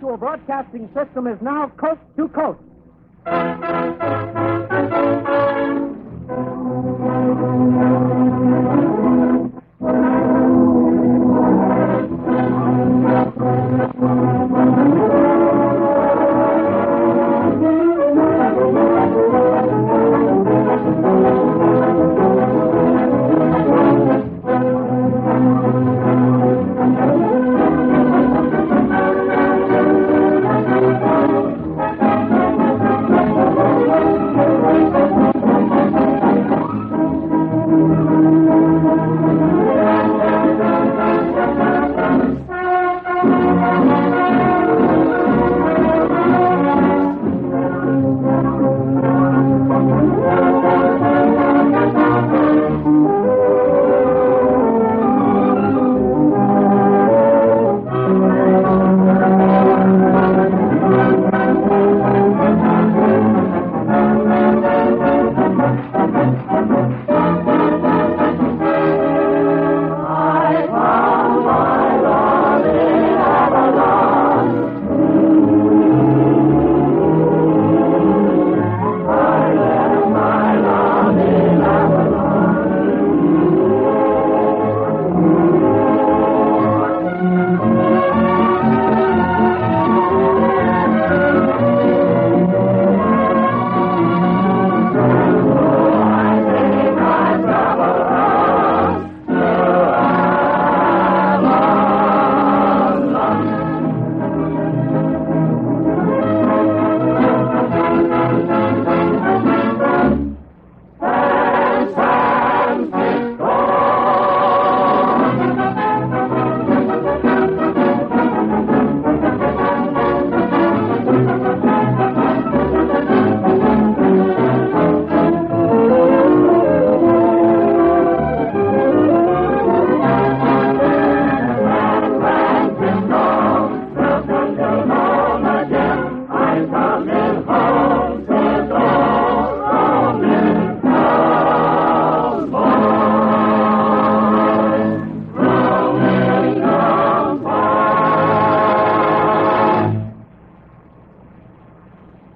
Mutual Broadcasting System is now coast to coast.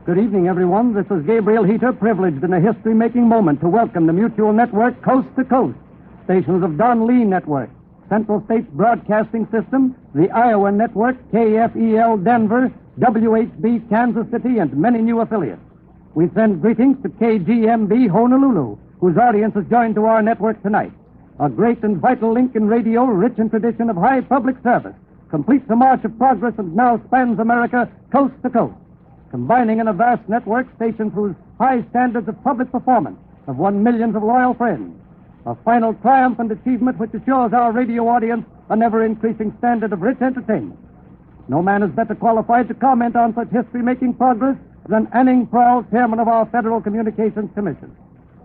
Good evening, everyone. This is Gabriel Heater, privileged in a history-making moment to welcome the Mutual Network coast to coast. Stations of Don Lee Network, Central States Broadcasting System, the Iowa Network, KFEL Denver, WHB Kansas City, and many new affiliates. We send greetings to KGMB Honolulu, whose audience is joined to our network tonight. A great and vital link in radio, rich in tradition of high public service, completes the march of progress and now spans America coast to coast, combining in a vast network stations whose high standards of public performance have won millions of loyal friends. A final triumph and achievement which assures our radio audience an ever-increasing standard of rich entertainment. No man is better qualified to comment on such history-making progress than Anning Prowl, chairman of our Federal Communications Commission.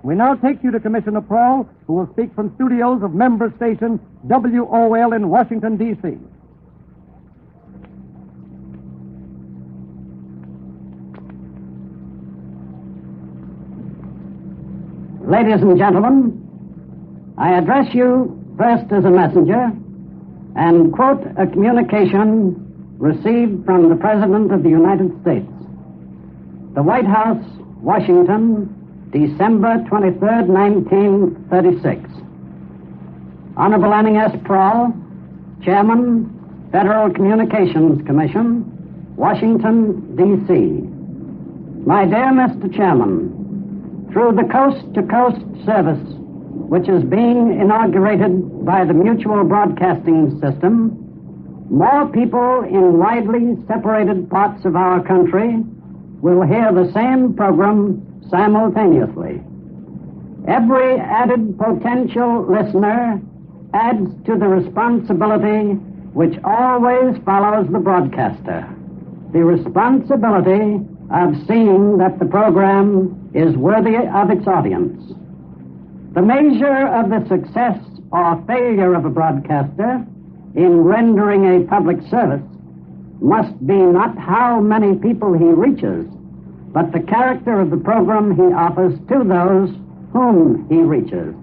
We now take you to Commissioner Prowl, who will speak from studios of member station WOL in Washington, D.C. Ladies and gentlemen, I address you first as a messenger and quote a communication received from the President of the United States. The White House, Washington, December 23rd, 1936. Honorable Anning S. Prowl, Chairman, Federal Communications Commission, Washington, D.C. My dear Mr. Chairman, through the coast-to-coast service, which is being inaugurated by the Mutual Broadcasting System, more people in widely separated parts of our country will hear the same program simultaneously. Every added potential listener adds to the responsibility which always follows the broadcaster, the responsibility of seeing that the program is worthy of its audience. The measure of the success or failure of a broadcaster in rendering a public service must be not how many people he reaches, but the character of the program he offers to those whom he reaches.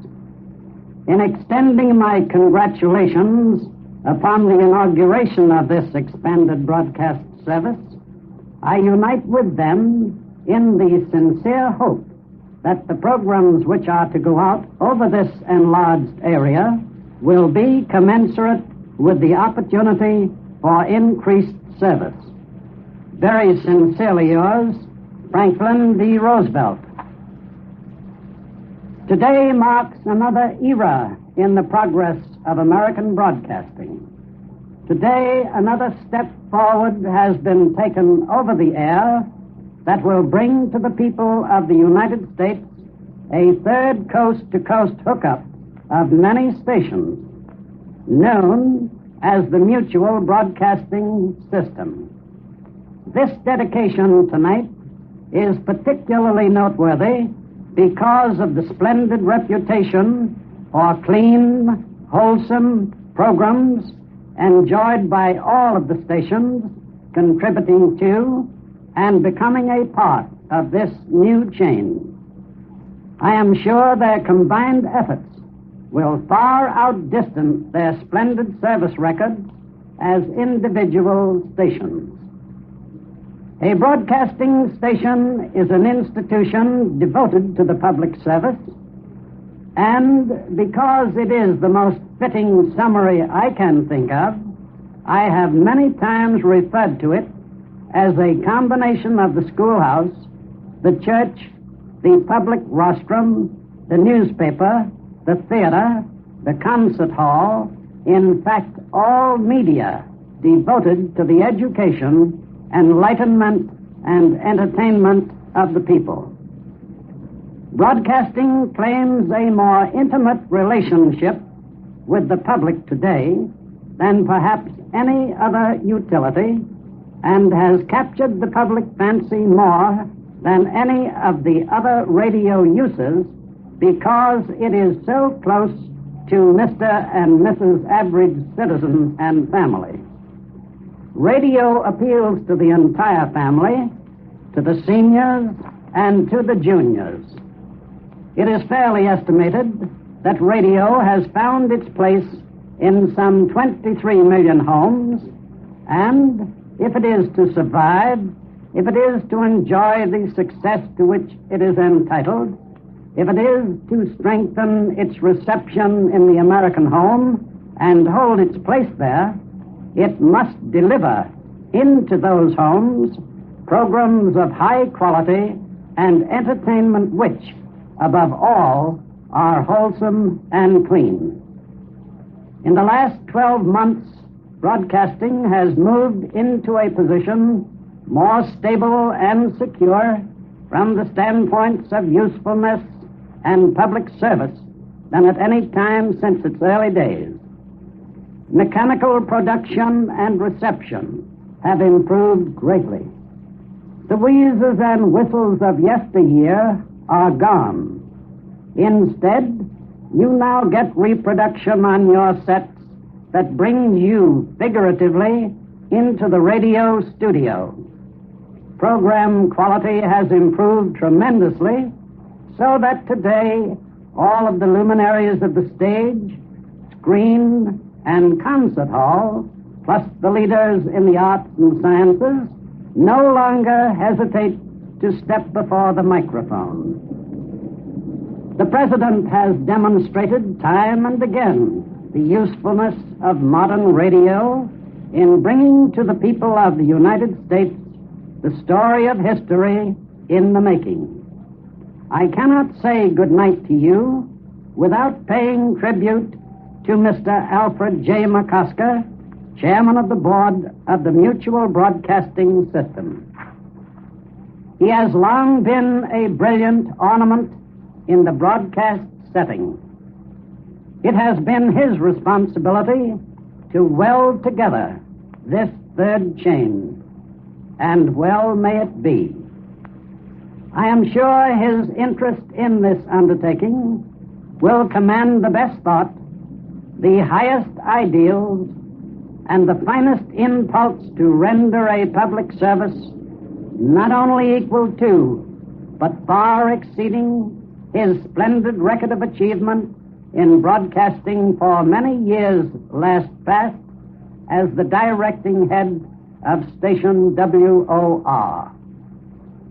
In extending my congratulations upon the inauguration of this expanded broadcast service, I unite with them in the sincere hope that the programs which are to go out over this enlarged area will be commensurate with the opportunity for increased service. Very sincerely yours, Franklin D. Roosevelt. Today marks another era in the progress of American broadcasting. Today, another step forward has been taken over the air that will bring to the people of the United States a third coast-to-coast hookup of many stations, known as the Mutual Broadcasting System. This dedication tonight is particularly noteworthy because of the splendid reputation for clean, wholesome programs enjoyed by all of the stations contributing to and becoming a part of this new chain. I am sure their combined efforts will far outdistance their splendid service records as individual stations. A broadcasting station is an institution devoted to the public service, and because it is the most fitting summary I can think of, I have many times referred to it as a combination of the schoolhouse, the church, the public rostrum, the newspaper, the theater, the concert hall, in fact, all media devoted to the education, enlightenment, and entertainment of the people. Broadcasting claims a more intimate relationship with the public today than perhaps any other utility, and has captured the public fancy more than any of the other radio uses because it is so close to Mr. and Mrs. Average Citizen and family. Radio appeals to the entire family, to the seniors, and to the juniors. It is fairly estimated that radio has found its place in some 23 million homes, and if it is to survive, if it is to enjoy the success to which it is entitled, if it is to strengthen its reception in the American home and hold its place there, it must deliver into those homes programs of high quality and entertainment which, above all, are wholesome and clean. In the last 12 months, broadcasting has moved into a position more stable and secure from the standpoints of usefulness and public service than at any time since its early days. Mechanical production and reception have improved greatly. The wheezes and whistles of yesteryear are gone. Instead, you now get reproduction on your sets that brings you figuratively into the radio studio. Program quality has improved tremendously, so that today all of the luminaries of the stage, screen, and concert hall, plus the leaders in the arts and sciences, no longer hesitate to step before the microphone. The President has demonstrated time and again the usefulness of modern radio in bringing to the people of the United States the story of history in the making. I cannot say good night to you without paying tribute to Mr. Alfred J. McCosker, Chairman of the Board of the Mutual Broadcasting System. He has long been a brilliant ornament in the broadcast setting. It has been his responsibility to weld together this third chain, and well may it be. I am sure his interest in this undertaking will command the best thought, the highest ideals, and the finest impulse to render a public service not only equal to, but far exceeding his splendid record of achievement in broadcasting for many years last past as the directing head of station WOR.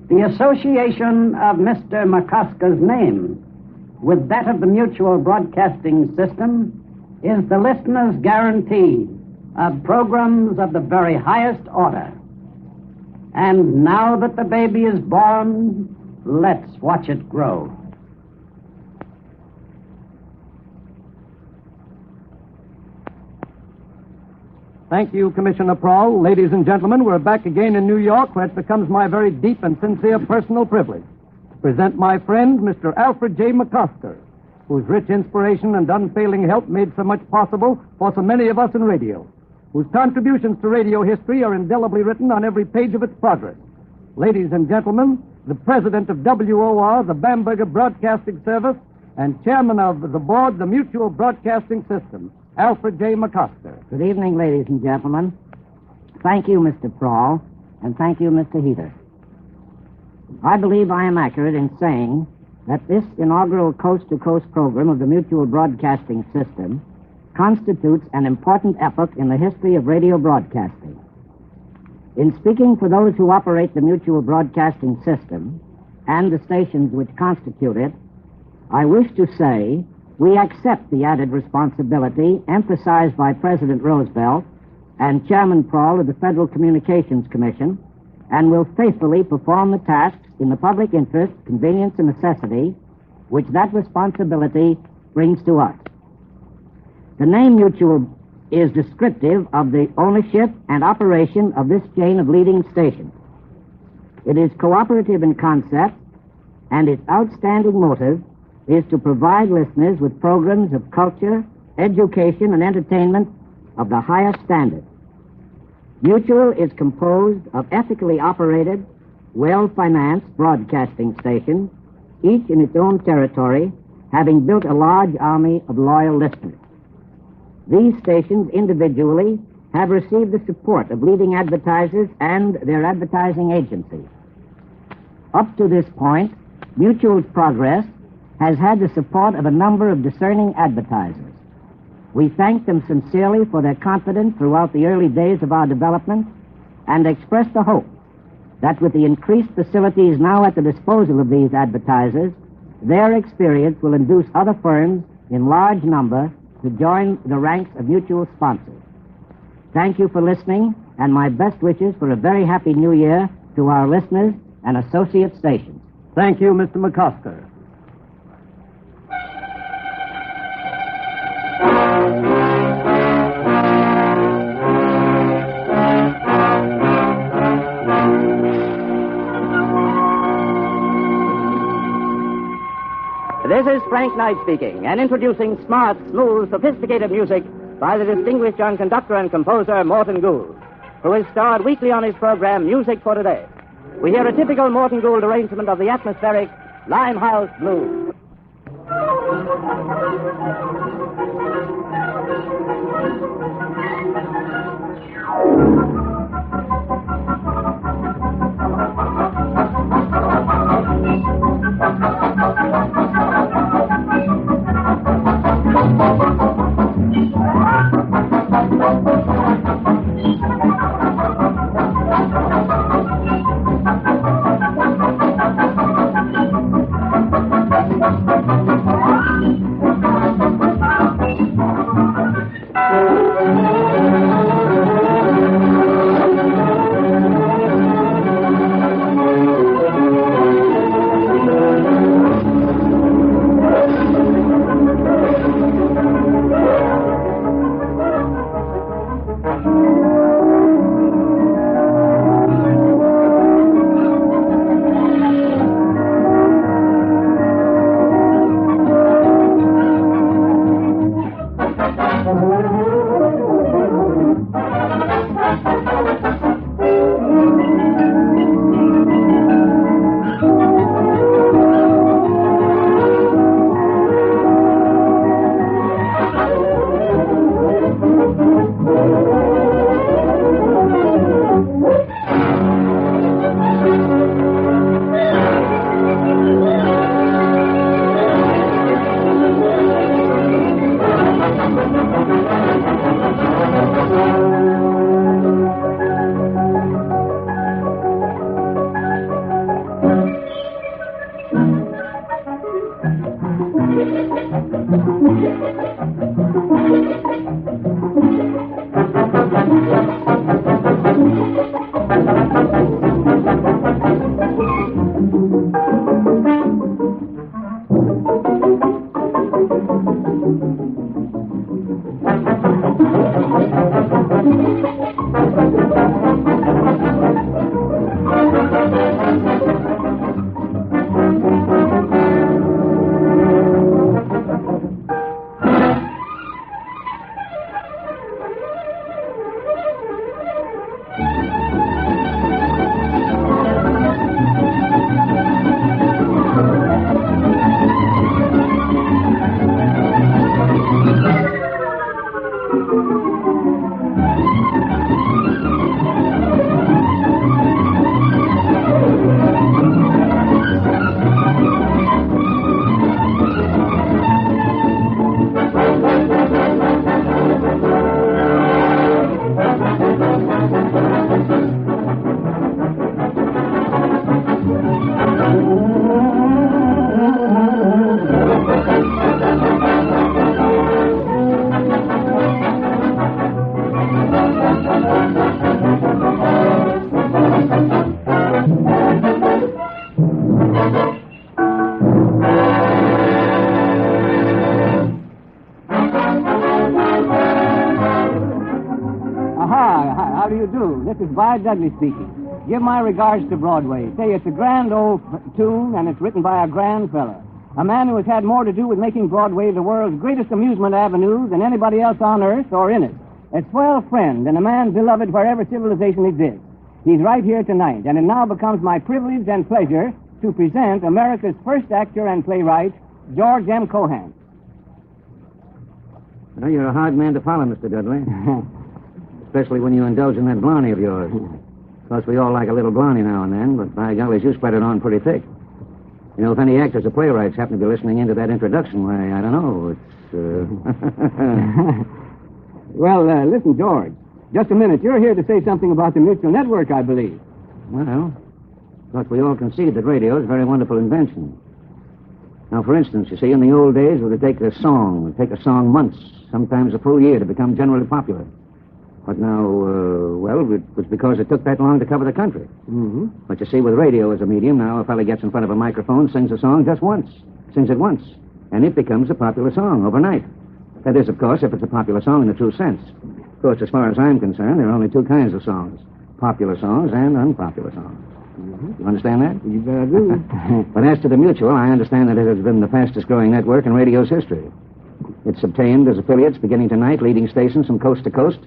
The association of Mr. McCosker's name with that of the Mutual Broadcasting System is the listener's guarantee of programs of the very highest order. And now that the baby is born, let's watch it grow. Thank you, Commissioner Prowl. Ladies and gentlemen, we're back again in New York, where it becomes my very deep and sincere personal privilege to present my friend, Mr. Alfred J. McCosker, whose rich inspiration and unfailing help made so much possible for so many of us in radio, whose contributions to radio history are indelibly written on every page of its progress. Ladies and gentlemen, the president of WOR, the Bamberger Broadcasting Service, and chairman of the board, the Mutual Broadcasting System, Alfred J. McCosker. Good evening, ladies and gentlemen. Thank you, Mr. Prowl, and thank you, Mr. Heater. I believe I am accurate in saying that this inaugural coast-to-coast program of the Mutual Broadcasting System constitutes an important epoch in the history of radio broadcasting. In speaking for those who operate the Mutual Broadcasting System and the stations which constitute it, I wish to say we accept the added responsibility emphasized by President Roosevelt and Chairman Prowl of the Federal Communications Commission, and will faithfully perform the tasks in the public interest, convenience, and necessity which that responsibility brings to us. The name Mutual is descriptive of the ownership and operation of this chain of leading stations. It is cooperative in concept, and its outstanding motive is to provide listeners with programs of culture, education, and entertainment of the highest standard. Mutual is composed of ethically operated, well-financed broadcasting stations, each in its own territory, having built a large army of loyal listeners. These stations individually have received the support of leading advertisers and their advertising agencies. Up to this point, Mutual's progress has had the support of a number of discerning advertisers. We thank them sincerely for their confidence throughout the early days of our development and express the hope that with the increased facilities now at the disposal of these advertisers, their experience will induce other firms in large number to join the ranks of Mutual sponsors. Thank you for listening, and my best wishes for a very happy New Year to our listeners and associate stations. Thank you, Mr. McCosker. This is Frank Knight speaking, and introducing smart, smooth, sophisticated music by the distinguished young conductor and composer Morton Gould, who is starred weekly on his program Music for Today. We hear a typical Morton Gould arrangement of the atmospheric Limehouse Blues. How do you do? This is Vi Dudley speaking. Give my regards to Broadway. Say it's a grand old tune, and it's written by a grand fella. A man who has had more to do with making Broadway the world's greatest amusement avenue than anybody else on earth or in it. A swell friend and a man beloved wherever civilization exists. He's right here tonight, and it now becomes my privilege and pleasure to present America's first actor and playwright, George M. Cohan. Well, you're a hard man to follow, Mr. Dudley. Especially when you indulge in that blondie of yours. Of course, we all like a little blondie now and then, but by golly, you spread it on pretty thick. You know, if any actors or playwrights happen to be listening into that introduction, why, I don't know. It's, Well, listen, George. Just a minute. You're here to say something about the Mutual Network, I believe. Well, of course, we all concede that radio is a very wonderful invention. Now, for instance, you see, in the old days, it would take a song months, sometimes a full year to become generally popular. But now, it was because it took that long to cover the country. Mm-hmm. But you see, with radio as a medium, now a fella gets in front of a microphone, sings a song just once, sings it once, and it becomes a popular song overnight. That is, of course, if it's a popular song in the true sense. Of course, as far as I'm concerned, there are only two kinds of songs, popular songs and unpopular songs. Mm-hmm. You understand that? You better do. But as to the Mutual, I understand that it has been the fastest-growing network in radio's history. It's obtained as affiliates beginning tonight, leading stations from coast to coast,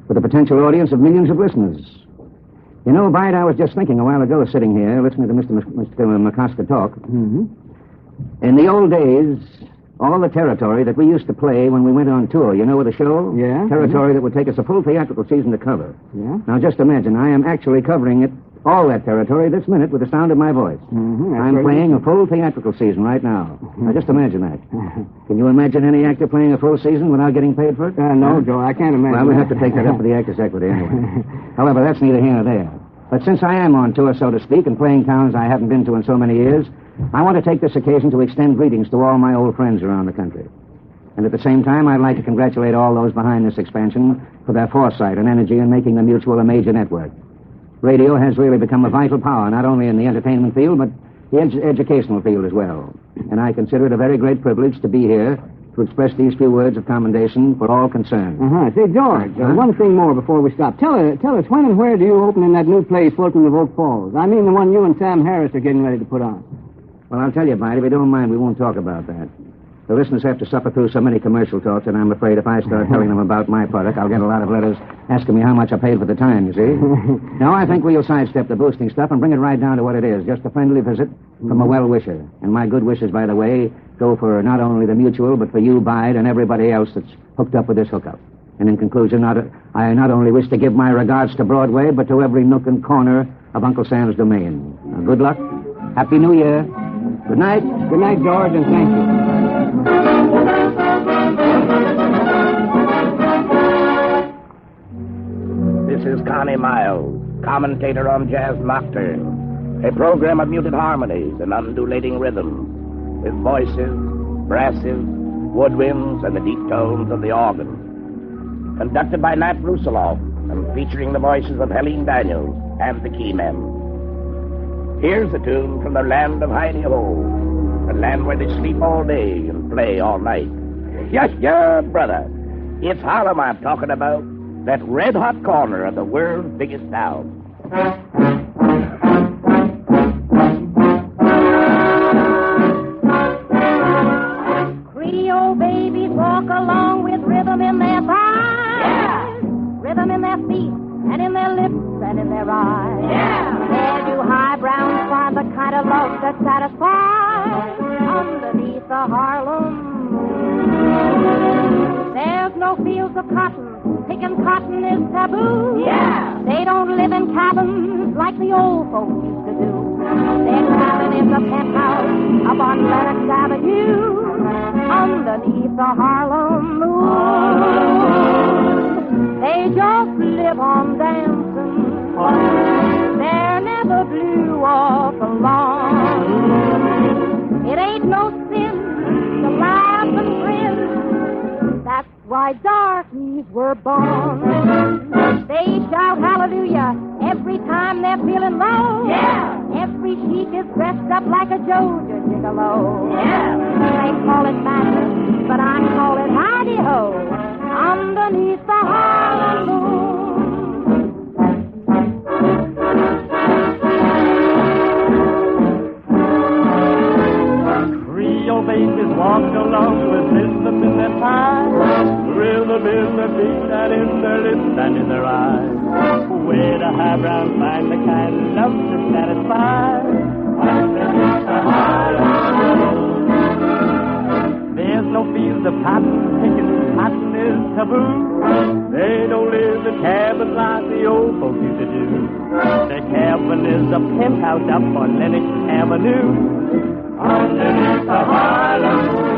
with a potential audience of millions of listeners. You know, Bide, I was just thinking a while ago, sitting here, listening to Mr. McCosker talk. Mm-hmm. In the old days, all the territory that we used to play when we went on tour, you know, with the show? Yeah. Territory that would take us a full theatrical season to cover. Yeah. Now, just imagine, I am actually covering it, all that territory, this minute with the sound of my voice. Mm-hmm. I'm playing a full theatrical season right now. Now, just imagine that. Can you imagine any actor playing a full season without getting paid for it? No, Joe, I can't imagine. Well, we'll have to take that up with the Actors' Equity anyway. However, that's neither here nor there. But since I am on tour, so to speak, and playing towns I haven't been to in so many years, I want to take this occasion to extend greetings to all my old friends around the country. And at the same time, I'd like to congratulate all those behind this expansion for their foresight and energy in making the Mutual a major network. Radio has really become a vital power, not only in the entertainment field, but the educational field as well. And I consider it a very great privilege to be here to express these few words of commendation for all concerned. Say, George, one thing more before we stop. Tell us, when and where do you open in that new play, Fulton of Oak Falls? I mean the one you and Sam Harris are getting ready to put on. Well, I'll tell you, Bide, if you don't mind, we won't talk about that. The listeners have to suffer through so many commercial talks, and I'm afraid if I start telling them about my product, I'll get a lot of letters asking me how much I paid for the time, you see. No, I think we'll sidestep the boosting stuff and bring it right down to what it is, just a friendly visit from a well-wisher. And my good wishes, by the way, go for not only the Mutual, but for you, Bide, and everybody else that's hooked up with this hookup. And in conclusion, I not only wish to give my regards to Broadway, but to every nook and corner of Uncle Sam's domain. Now, good luck. Happy New Year. Good night. Good night, George, and thank you. This is Connie Miles, commentator on Jazz Nocturne, a program of muted harmonies and undulating rhythms, with voices, brasses, woodwinds, and the deep tones of the organ. Conducted by Nat Rusoloff and featuring the voices of Helene Daniels and the Keymen. Here's a tune from the land of Heidi-Ho, the land where they sleep all day and play all night. Yeah, brother. It's Harlem I'm talking about, that red-hot corner of the world's biggest town. Creole babies walk along with rhythm in their thighs. Yeah. Rhythm in their feet and in their lips and in their eyes. Yeah. Where do high browns find the kind of love that satisfies underneath the Harlem moon? There's no fields of cotton. Picking cotton is taboo. Yeah. They don't live in cabins like the old folks used to do. Their cabin is a penthouse up on Lenox Avenue underneath the Harlem moon. They just live on dancing. They're never blue or for long. It ain't no sin to laugh and grin. That's why darkies were born. They shout hallelujah every time they're feeling low. Yeah. Every chic is dressed up like a Georgia gigolo. Yeah. They call it madness, but I call it Heidi-Ho underneath the Harlem moon. Creole babies walk along with rhythm in their thighs, rhythm in their feet and in their lips and in their eyes. Where the high brown find the kind of love that satisfies underneath the Harlem moon. There's no fields of cotton, picking cotton is taboo. They don't live in cabins like the old folks used to do. Their cabin is a penthouse up on Lenox Avenue underneath the Harlem moon.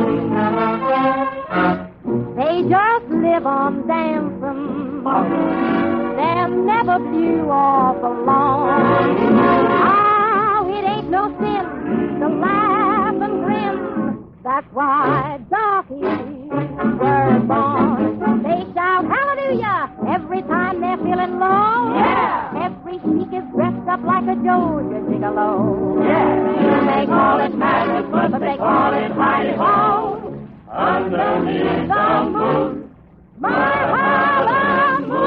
They just live on dancing. They're never few or for long. Oh, it ain't no sin to laugh and grin. That's why darkies were born. They shout hallelujah every time they're feeling low. Yeah. Every chic is dressed up like a Georgia gigolo. Yeah. They call it madness, but they call it Heidi-Ho underneath the moon. My Harlem moon.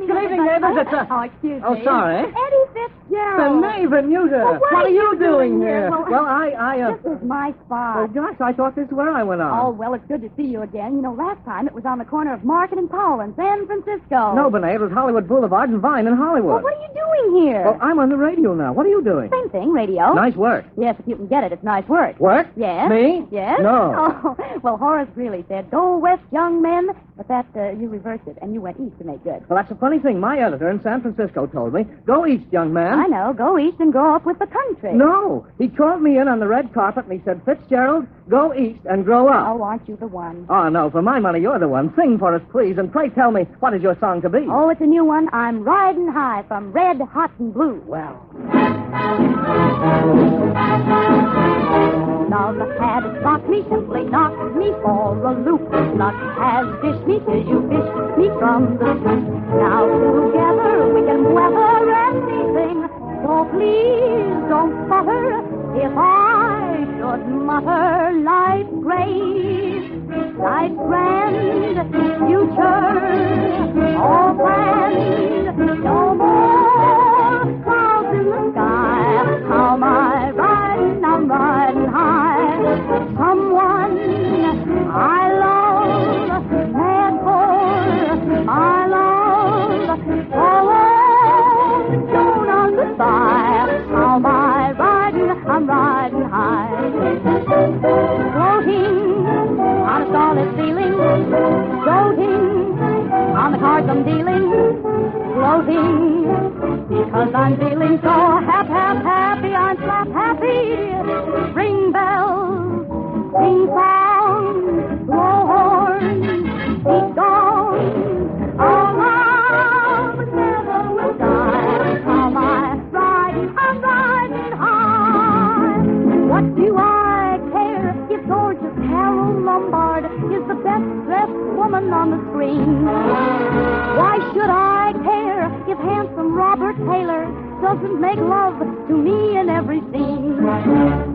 Good evening, neighbors. It's Oh, excuse me. Oh, sorry. Eddie Fitzgerald. Benvenuta. Well, what are you doing here? Well, I This is my Oh, spot. gosh, I thought this is where I went on. Oh, well, it's good to see you again. You know, last time it was on the corner of Market and Powell in San Francisco. No, Benet, it was Hollywood Boulevard and Vine in Hollywood. Well, what are you doing here? Well, I'm on the radio now. What are you doing? Same thing, radio. Nice work. Yes, if you can get it, it's nice work. Work? Yes. Me? Yes? No. Oh, well, Horace Greeley said, go west, young men, but that you reversed it, and you went east to make good. Well, that's a funny thing. My editor in San Francisco told me, go east, young man. I know. Go east and grow up with the country. No. He called me in on the red carpet and he said, Fitzgerald, go east and grow up. Oh, aren't you the one? Oh, no. For my money, you're the one. Sing for us, please, and pray tell me, what is your song to be? Oh, it's a new one. I'm riding high from Red, Hot, and Blue. Well. Love has knocked me, simply knocked me for a loop. Luck has dished me till you fished me from the soup. Now together we can weather anything. So please don't suffer if I should mutter life's great, life's grand, future all planned. No more clouds in the sky. How am I riding? I'm riding high. Someone I love, mad for my love. Oh, don't understand. How am I riding? I'm riding high. Floating on a starlit ceiling. Floating on the cards I'm dealing. Floating because I'm feeling so happy. I'm slap happy. Ring bells, sing songs, blow horns, beat gongs. Our love never will die. How am I riding? I'm riding high. What do I woman on the screen. Why should I care if handsome Robert Taylor doesn't make love to me in every scene?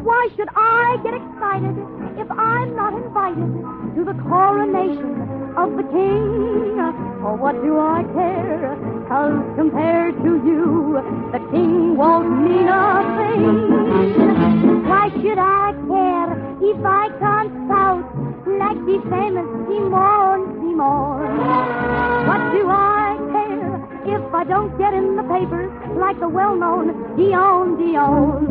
Why should I get excited if I'm not invited to the coronation of the king? Or what do I care? 'Cause compared to you, the king won't mean a thing. Why should I care if I can't shout like the famous Simone, Simone? What do I care if I don't get in the papers like the well-known Dion, Dion?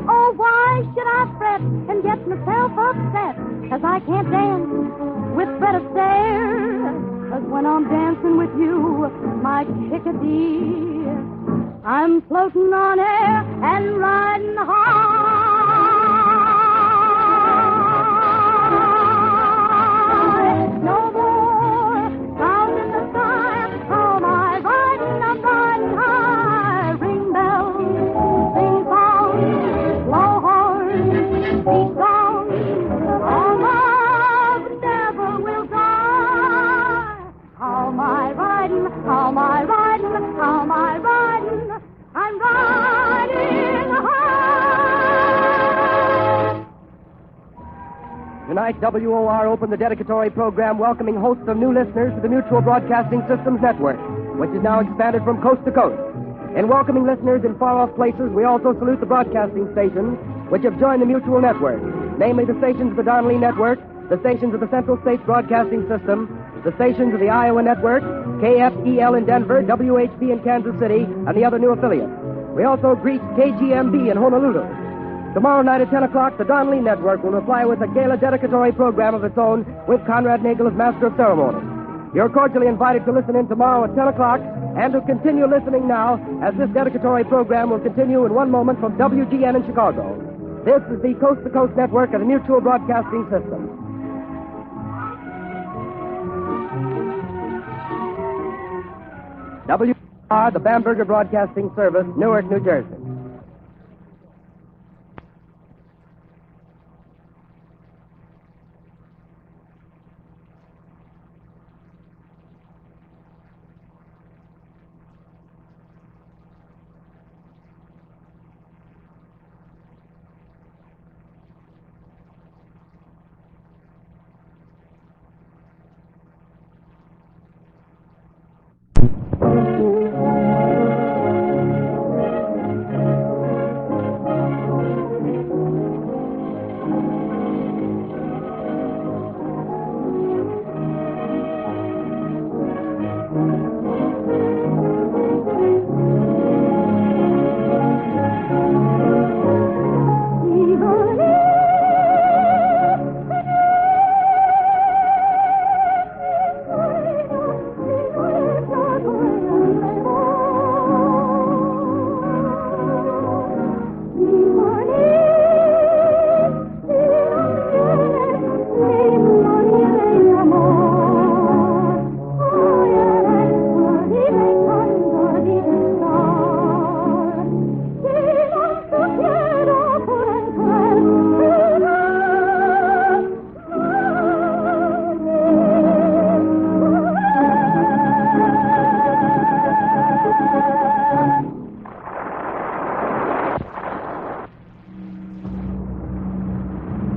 Oh, why should I fret and get myself upset 'cause I can't dance with Fred Astaire? 'Cause when I'm dancing with you, my chickadee, I'm floating on air and riding high. No more clouds in the sky. How am I riding? I'm riding high. Ring bells, sing songs, blow horns, beat songs. Our love never will die. How am I riding? How am I riding? How am I riding? I'm riding high. Tonight, WOR opened the dedicatory program welcoming hosts of new listeners to the Mutual Broadcasting Systems Network, which is now expanded from coast to coast. In welcoming listeners in far-off places, we also salute the broadcasting stations which have joined the Mutual Network, namely the stations of the Don Lee Network, the stations of the Central States Broadcasting System, the stations of the Iowa Network, KFEL in Denver, WHB in Kansas City, and the other new affiliates. We also greet KGMB in Honolulu. Tomorrow night at 10 o'clock, the Don Lee Network will reply with a gala dedicatory program of its own with Conrad Nagel as Master of Ceremonies. You're cordially invited to listen in tomorrow at 10 o'clock and to continue listening now as this dedicatory program will continue in one moment from WGN in Chicago. This is the Coast to Coast Network of the Mutual Broadcasting System. WR, the Bamberger Broadcasting Service, Newark, New Jersey.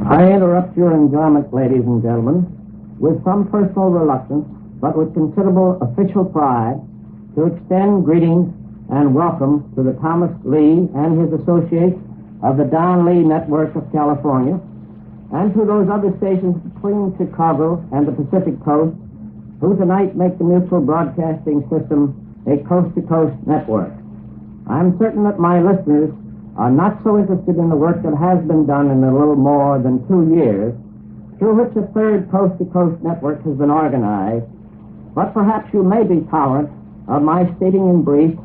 I interrupt your enjoyment, ladies and gentlemen, with some personal reluctance, but with considerable official pride, to extend greetings and welcome to the Thomas Lee and his associates of the Don Lee Network of California, and to those other stations between Chicago and the Pacific Coast, who tonight make the Mutual Broadcasting System a coast-to-coast network. I'm certain that my listeners are not so interested in the work that has been done in a little more than 2 years, through which a third coast-to-coast network has been organized, but perhaps you may be tolerant of my stating in brief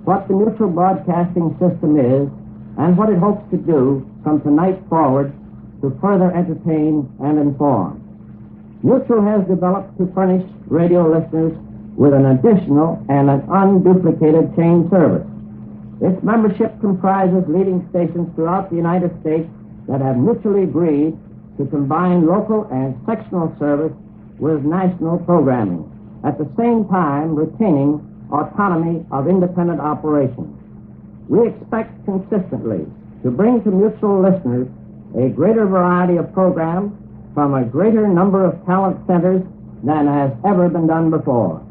what the Mutual Broadcasting System is and what it hopes to do from tonight forward to further entertain and inform. Mutual has developed to furnish radio listeners with an additional and an unduplicated chain service. Its membership comprises leading stations throughout the United States that have mutually agreed to combine local and sectional service with national programming, at the same time retaining autonomy of independent operations. We expect consistently to bring to Mutual listeners a greater variety of programs from a greater number of talent centers than has ever been done before.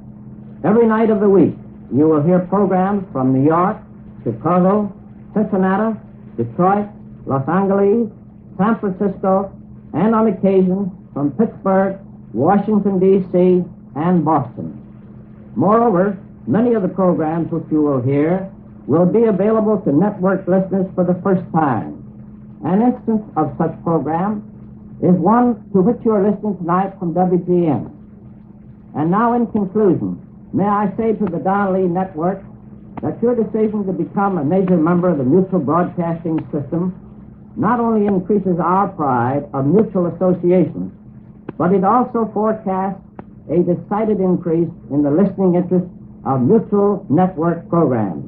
Every night of the week, you will hear programs from New York, Chicago, Cincinnati, Detroit, Los Angeles, San Francisco, and on occasion from Pittsburgh, Washington, D.C., and Boston. Moreover, many of the programs which you will hear will be available to network listeners for the first time. An instance of such program is one to which you are listening tonight from WGN. And now, in conclusion, may I say to the Don Lee Network that your decision to become a major member of the Mutual Broadcasting System not only increases our pride of mutual association, but it also forecasts a decided increase in the listening interest of Mutual Network programs.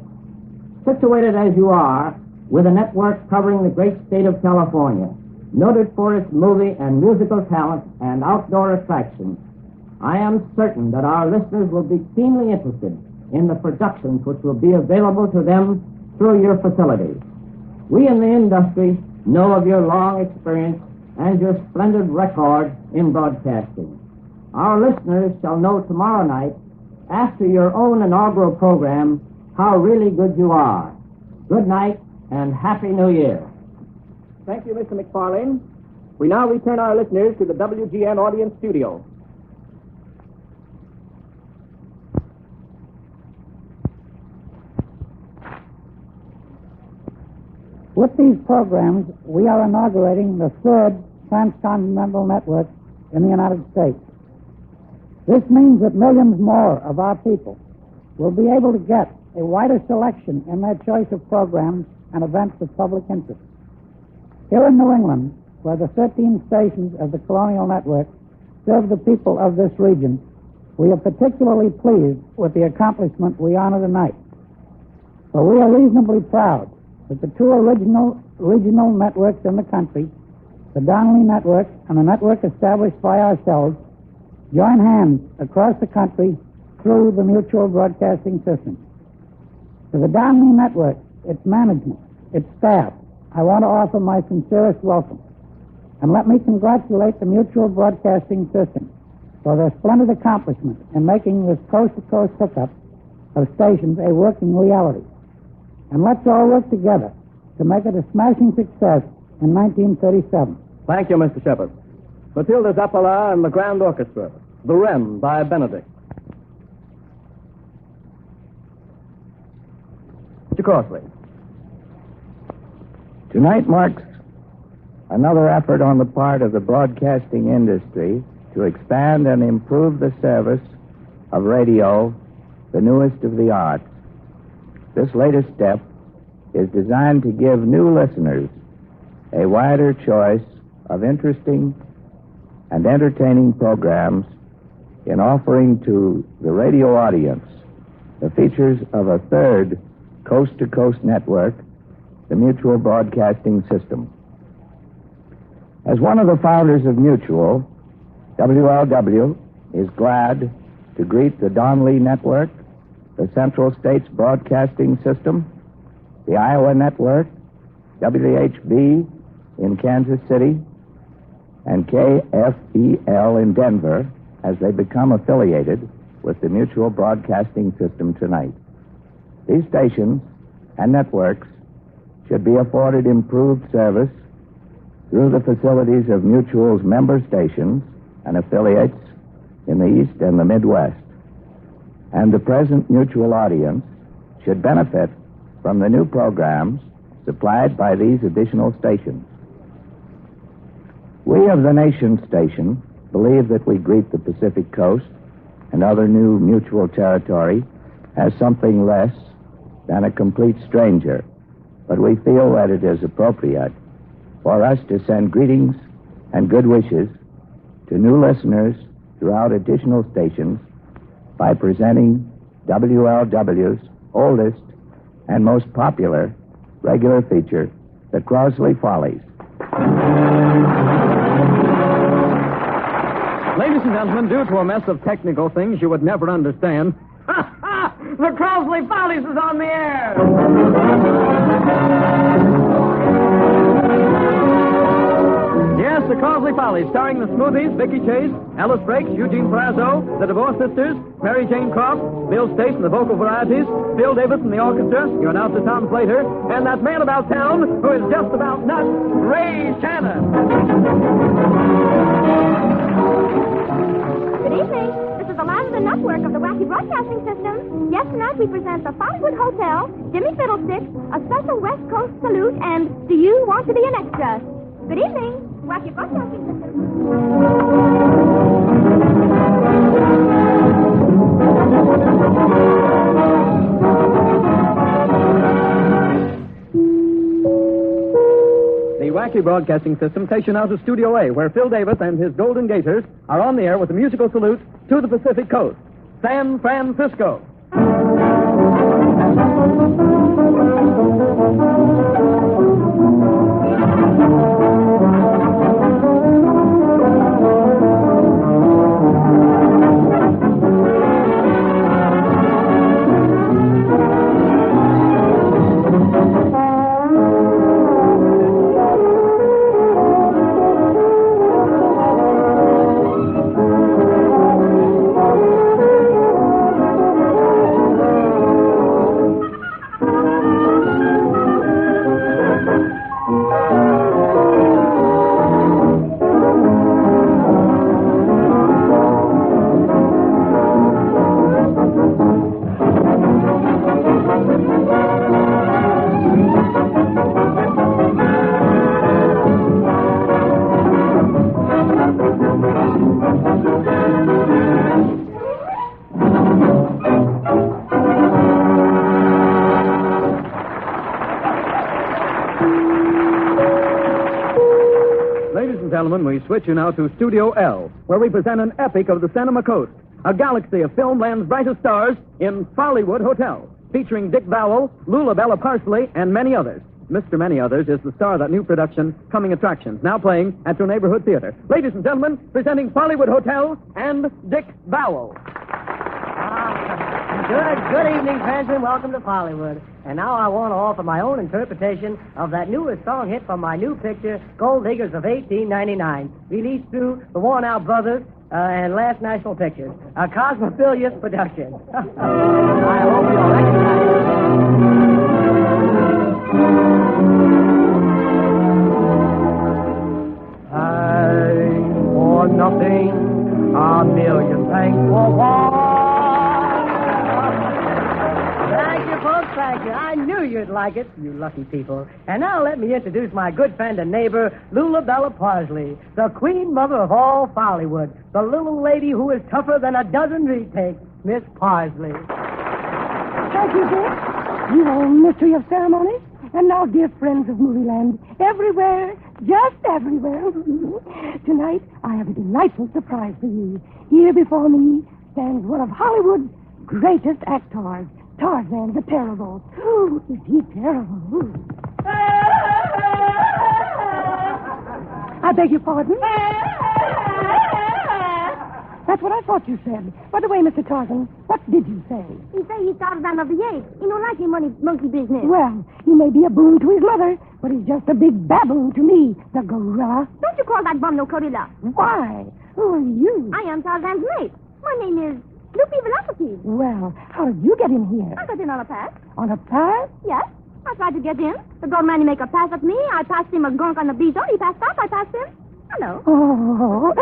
Situated as you are, with a network covering the great state of California, noted for its movie and musical talent and outdoor attractions, I am certain that our listeners will be keenly interested in the productions which will be available to them through your facilities. We in the industry know of your long experience and your splendid record in broadcasting. Our listeners shall know tomorrow night, after your own inaugural program, how really good you are. Good night and Happy New Year. Thank you, Mr. McFarlane. We now return our listeners to the WGN audience studio. With these programs, we are inaugurating the third transcontinental network in the United States. This means that millions more of our people will be able to get a wider selection in their choice of programs and events of public interest. Here in New England, where the 13 stations of the Colonial Network serve the people of this region, we are particularly pleased with the accomplishment we honor tonight. For we are reasonably proud that the two original regional networks in the country, the Don Lee Network and the network established by ourselves, join hands across the country through the Mutual Broadcasting System. To the Don Lee Network, its management, its staff, I want to offer my sincerest welcome. And let me congratulate the Mutual Broadcasting System for their splendid accomplishment in making this coast-to-coast hookup of stations a working reality. And let's all work together to make it a smashing success in 1937. Thank you, Mr. Shepard. Matilda Zappala and the Grand Orchestra. The Wren by Benedict. Mr. Crossley. Tonight marks another effort on the part of the broadcasting industry to expand and improve the service of radio, the newest of the arts. This latest step is designed to give new listeners a wider choice of interesting and entertaining programs in offering to the radio audience the features of a third coast-to-coast network, the Mutual Broadcasting System. As one of the founders of Mutual, WLW is glad to greet the Don Lee Network, the Central States Broadcasting System, the Iowa Network, WHB in Kansas City, and KFEL in Denver as they become affiliated with the Mutual Broadcasting System tonight. These stations and networks should be afforded improved service through the facilities of Mutual's member stations and affiliates in the East and the Midwest. And the present Mutual audience should benefit from the new programs supplied by these additional stations. We of the Nation Station believe that we greet the Pacific Coast and other new Mutual territory as something less than a complete stranger, but we feel that it is appropriate for us to send greetings and good wishes to new listeners throughout additional stations by presenting WLW's oldest and most popular regular feature, The Crosley Follies. Ladies and gentlemen, due to a mess of technical things you would never understand, the Crosley Follies is on the air! Yes, the Crosley Follies, starring the Smoothies, Vicky Chase, Alice Frakes, Eugene Perazzo, the Divorce Sisters, Mary Jane Croft, Bill Stace and the vocal varieties, Bill Davis and the orchestra, your announcer Tom Slater, and that man about town who is just about nuts, Ray Shannon. Good evening. This is the line of the network of the Wacky Broadcasting System. Yes, tonight we present the Follywood Hotel, Jimmy Fiddlesticks, a special West Coast salute, and Do You Want to Be an Extra? Good evening, Wacky Broadcasting System. The Wacky Broadcasting System takes you now to Studio A, where Phil Davis and his Golden Gators are on the air with a musical salute to the Pacific Coast, San Francisco. We switch you now to Studio L, where we present an epic of the Cinema Coast, a galaxy of filmland's brightest stars in Follywood Hotel, featuring Dick Vowell, Lulabella Parsley, and many others. Mr. Many Others is the star of that new production, Coming Attractions, now playing at your neighborhood theater. Ladies and gentlemen, presenting Follywood Hotel and Dick Vowell. Good evening, friends, and welcome to Follywood. And now I want to offer my own interpretation of that newest song hit from my new picture, Gold Diggers of 1899, released through the Worn-Out Brothers and Last National Pictures, a Cosmophilius production. I hope you'll recognize it. Thanks for nothing, a million thanks for one. Thank you. I knew you'd like it, you lucky people. And now let me introduce my good friend and neighbor, Lulabella Parsley, the queen mother of all Follywood, the little lady who is tougher than a dozen retakes, Miss Parsley. Thank you, Dick. You old mystery of ceremony. And now, dear friends of Movieland, everywhere, just everywhere, tonight I have a delightful surprise for you. Here before me stands one of Hollywood's greatest actors, Tarzan the Terrible. Oh, is he terrible? I beg your pardon? That's what I thought you said. By the way, Mr. Tarzan, what did you say? He say he's Tarzan of the Apes. He don't like him monkey business. Well, he may be a boon to his mother, but he's just a big baboon to me, the gorilla. Don't you call that bum no gorilla. Why? Who are you? I am Tarzan's mate. My name is Loopy Velocity. Well, how did you get in here? I got in on a pass. On a pass? Yes. I tried to get in. The gold man, he make a pass at me. I passed him a gunk on the bezo. He passed up. I passed him. Hello. Oh.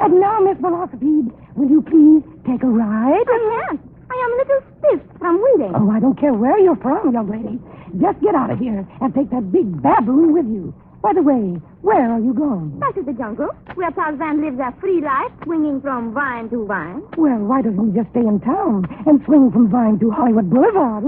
And now, Miss Velocipede, will you please take a ride? I can't. I am a little stiff from waiting. Oh, I don't care where you're from, young lady. Just get out of here and take that big baboon with you. By the way, where are you going? Back to the jungle, where Tarzan lives a free life, swinging from vine to vine. Well, why doesn't he just stay in town and swing from Vine to Hollywood Boulevard?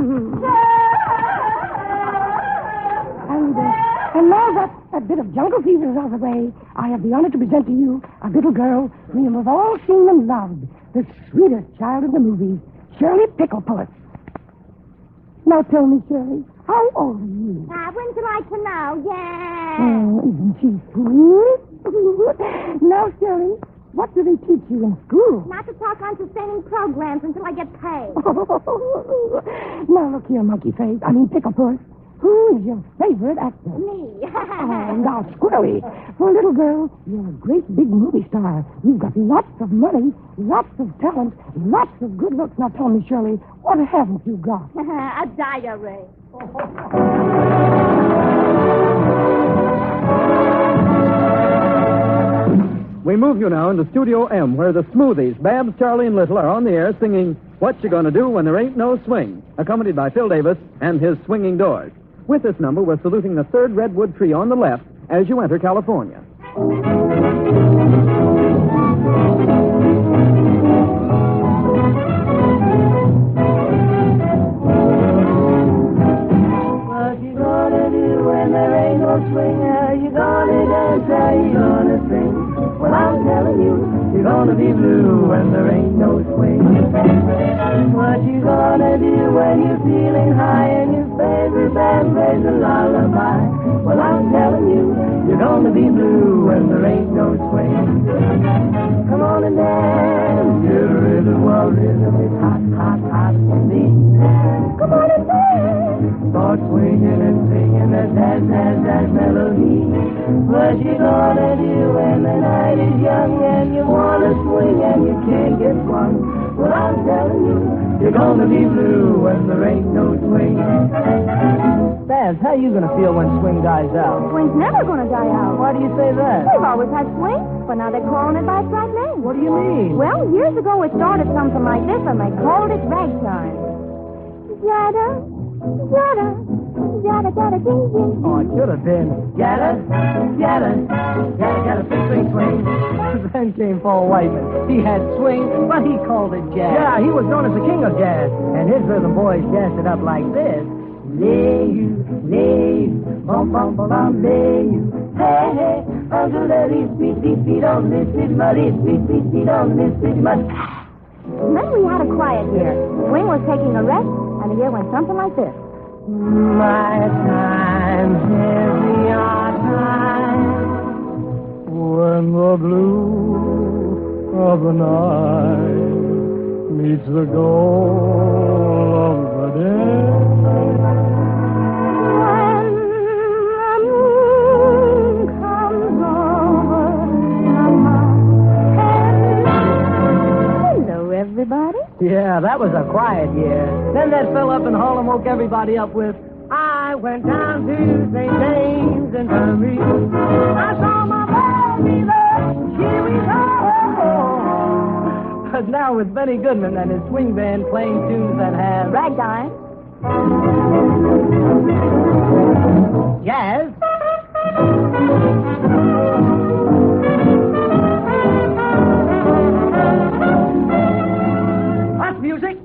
And now that bit of jungle fever is out of the way, I have the honor to present to you a little girl whom you have all seen and loved, the sweetest child in the movies, Shirley Picklepullet. Now tell me, Shirley, how old are you? I wouldn't like to know, yeah. Oh, isn't she sweet? Now, Shirley, What do they teach you in school? Not to talk on sustaining programs until I get paid. Now, look here, monkey face. I mean, picklepuss. Who is your favorite actor? Me. Oh, now, Squirrely. For a little girl, you're a great big movie star. You've got lots of money, lots of talent, lots of good looks. Now, tell me, Shirley, what haven't you got? A diary. We move you now into Studio M, where the Smoothies, Babs, Charlie, and Little, are on the air singing What You Gonna Do When There Ain't No Swing, accompanied by Phil Davis and his Swinging Doors. With this number, we're saluting the third redwood tree on the left as you enter California. What you gonna do when there ain't no swing? How you gonna dance? How you gonna sing? Well, I'm telling you, you're gonna be blue when there ain't no swing. What you gonna do when you're feeling high and your favorite band plays a lullaby? Well, I'm telling you, you're gonna be blue when there ain't no swing. Come on and dance, your rhythm, well, rhythm is hot, hot, hot for me. Come on and dance, start swinging and singing that jazz, jazz, jazz melody. What you gonna do when the night is young and you wanna swing and you can't get swung? Well, I'm telling you, you're gonna be blue when there ain't no swing. Babs, how you gonna feel when swing dies out? Swing's never gonna die out. Why do you say that? We've always had swing, but now they're calling it by its right name. What do you mean? Well, years ago it started something like this, and they called it ragtime. Yada, yada, yada, yada, ding, ding. Oh, it should have been. Yada, yada, yada, yada, swing, swing, swing. Then came Paul Whiteman. He had swing, but he called it jazz. Yeah, he was known as the king of jazz, and his rhythm boys jazzed it up like this. Lay you, bum, bum, bum, lay you. Hey, hey, Uncle Larry's sweet, sweet, sweet on this city mud, sweet, sweet, sweet on this city mud. And then we had a quiet year. Swing was taking a rest, and the year went something like this. My time is your time. When the blue of the night meets the gold of the day. When the moon comes over the mountain. Hello, everybody. Yeah, that was a quiet year. Then that fell up in Harlem woke everybody up with, I went down to St. James and Terry. I saw my baby there. She was home. But now with Benny Goodman and his swing band playing tunes that have Ragtime. jazz. That's music.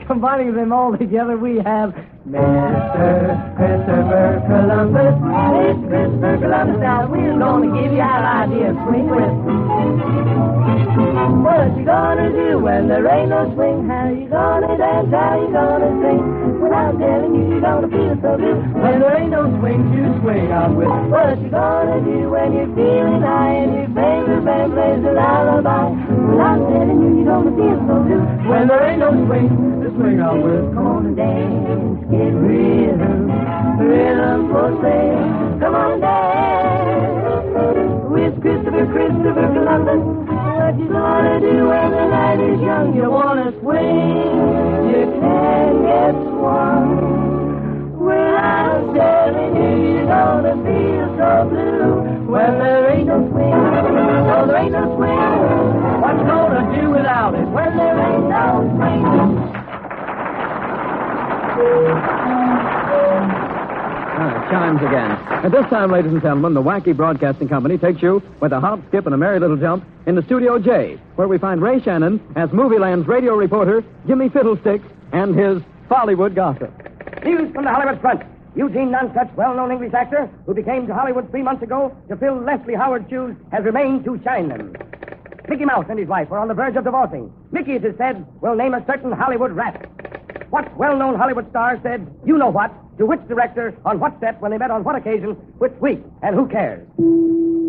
Combining them all together, we have Mr. Christopher Columbus. It's Christopher Columbus. Now we're gonna give you our idea of swing with. What you gonna do when there ain't no swing? How you gonna dance? How you gonna sing? Well, I'm telling you, you're gonna feel so good when there ain't no swing to swing out with. What you gonna do when you're feeling high and your favorite band plays a lullaby? Well, I'm telling you, you're gonna feel so good when there ain't no swing to swing out with. Come on and dance, get rhythm, rhythm for sale. Come on and dance with Christopher Columbus. What you gonna do when the night is young? You wanna swing, you can get swung. Well, I'm telling you, you're gonna feel so blue when there ain't no swing. No, there ain't no swing. What you gonna do without it when there ain't no swing? Chimes again. At this time, ladies and gentlemen, the Wacky Broadcasting Company takes you with a hop, skip, and a merry little jump into Studio J, where we find Ray Shannon as Movieland's radio reporter, Jimmy Fiddlesticks, and his Hollywood gossip. News from the Hollywood front. Eugene Nonsuch, well-known English actor, who became to Hollywood 3 months ago to fill Leslie Howard's shoes, has remained to shine them. Mickey Mouse and his wife are on the verge of divorcing. Mickey, it is said, will name a certain Hollywood rat. What well-known Hollywood star said, you know what, to which director, on what set, when they met on what occasion, which week, and who cares?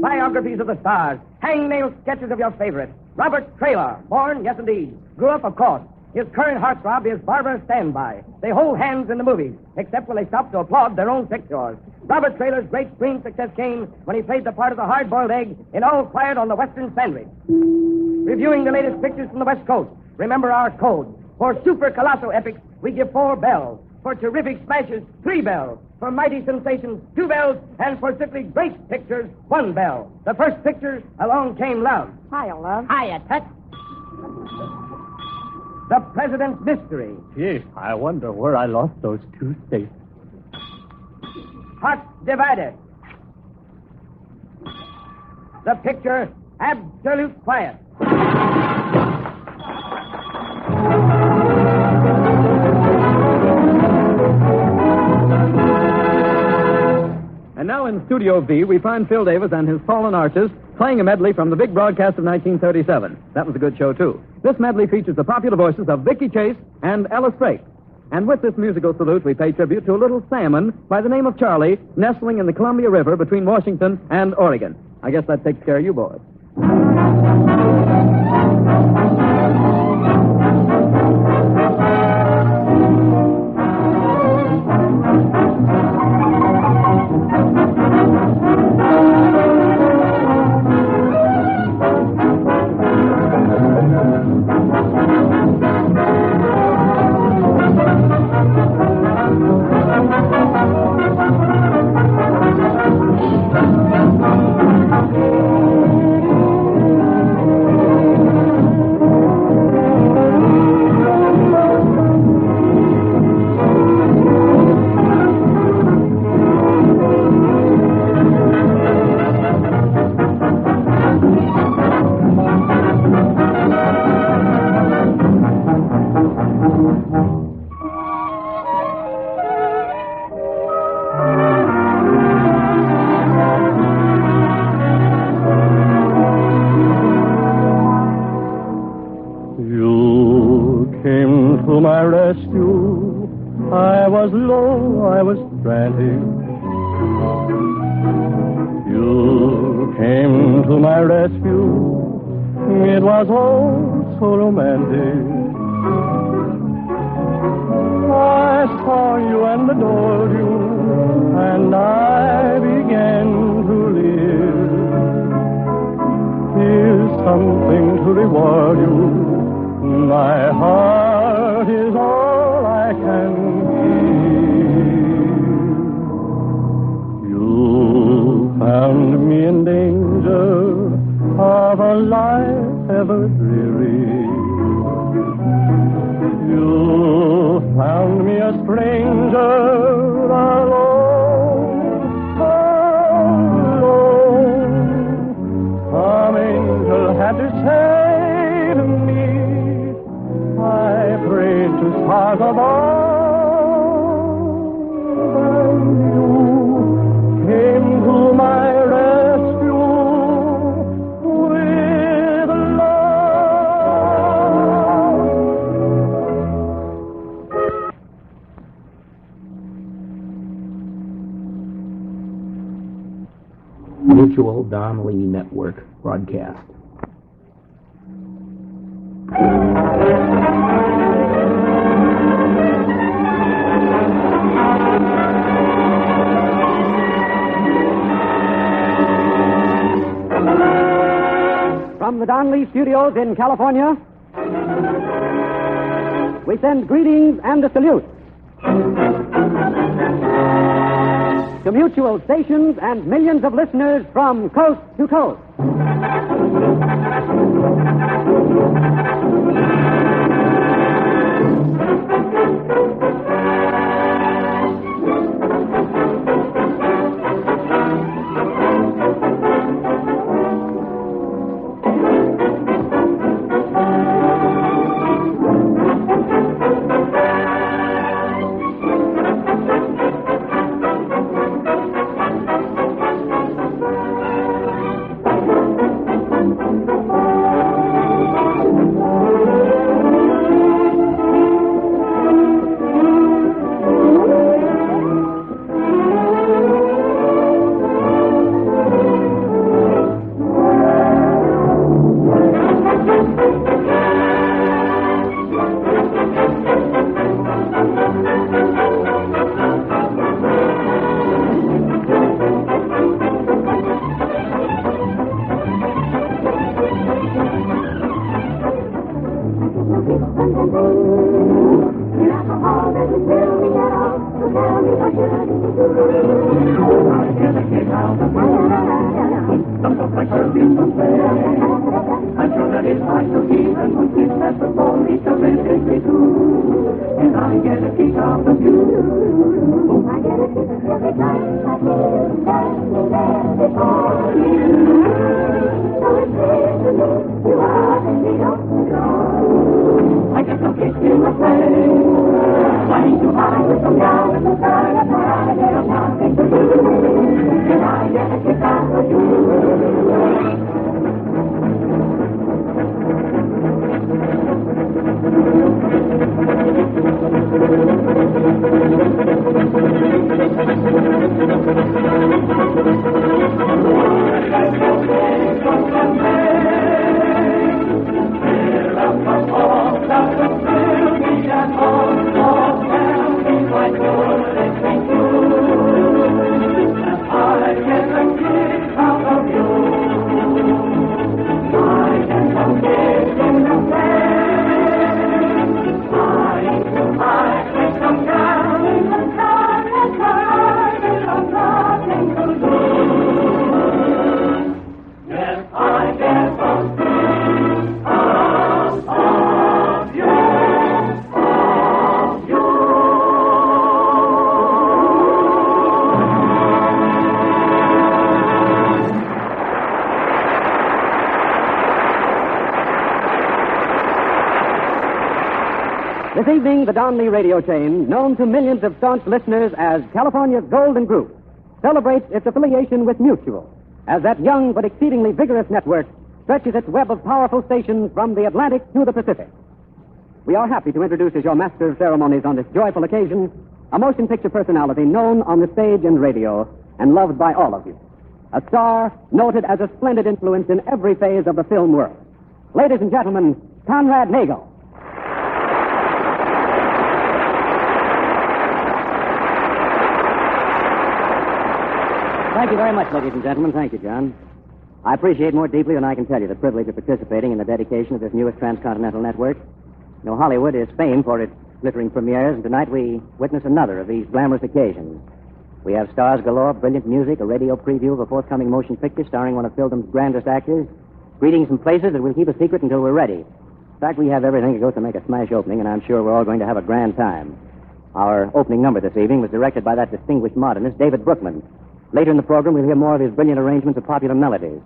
biographies of the stars, hangnail sketches of your favorites. Robert Traylor, born, yes indeed, grew up, of course. His current heartthrob is Barbara Standby. They hold hands in the movies, except when they stop to applaud their own pictures. Robert Traylor's great screen success came when he played the part of the hard-boiled egg in All Quiet on the Western Sandwich. Reviewing the latest pictures from the West Coast, remember our code. For super colossal epics, we give 4 bells. For terrific smashes, 3 bells. For mighty sensations, 2 bells. And for simply great pictures, 1 bell. The first picture, Along Came Love. Hiya, love. Hiya, Tut. The President's Mystery. Gee, I wonder where I lost those 2 states. Hearts Divided. The picture, Absolute Quiet. And now in Studio V, we find Phil Davis and his Fallen Arches playing a medley from the big broadcast of 1937. That was a good show, too. This medley features the popular voices of Vicky Chase and Ella Strait. And with this musical salute, we pay tribute to a little salmon by the name of Charlie, nestling in the Columbia River between Washington and Oregon. I guess that takes care of you boys. my rescue. I was low, I was frantic. You came to my rescue. It was all so romantic. I saw you and adored you, and I began to live. Here's something to reward you. My heart is all I can give. You found me in danger of a life ever dreary. You found me a stranger alone, alone. Some angel had to say to me, I prayed to stars above, and you came to my rescue with love. Mutual Don Lee Network broadcast. From the Don Lee Studios in California, we send greetings and a salute to mutual stations and millions of listeners from coast to coast. This evening, the Don Lee radio chain, known to millions of staunch listeners as California's Golden Group, celebrates its affiliation with Mutual, as that young but exceedingly vigorous network stretches its web of powerful stations from the Atlantic to the Pacific. We are happy to introduce as your master of ceremonies on this joyful occasion a motion picture personality known on the stage and radio and loved by all of you. A star noted as a splendid influence in every phase of the film world. Ladies and gentlemen, Conrad Nagel. Thank you very much, ladies and gentlemen. Thank you, John. I appreciate more deeply than I can tell you the privilege of participating in the dedication of this newest transcontinental network. You know, Hollywood is famed for its glittering premieres, and tonight we witness another of these glamorous occasions. We have stars galore, brilliant music, a radio preview of a forthcoming motion picture starring one of Film's grandest actors, greetings from places that we'll keep a secret until we're ready. In fact, we have everything that goes to make a smash opening, and I'm sure we're all going to have a grand time. Our opening number this evening was directed by that distinguished modernist, David Brookman. Later in the program, we'll hear more of his brilliant arrangements of popular melodies.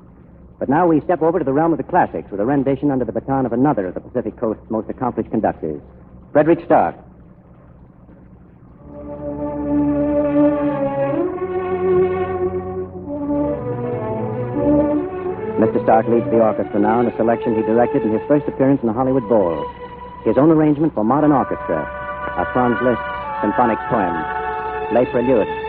But now we step over to the realm of the classics with a rendition under the baton of another of the Pacific Coast's most accomplished conductors, Frederick Stark. Mr. Stark leads the orchestra now in a selection he directed in his first appearance in the Hollywood Bowl. His own arrangement for modern orchestra, a Franz Liszt symphonic poem, Les Préludes.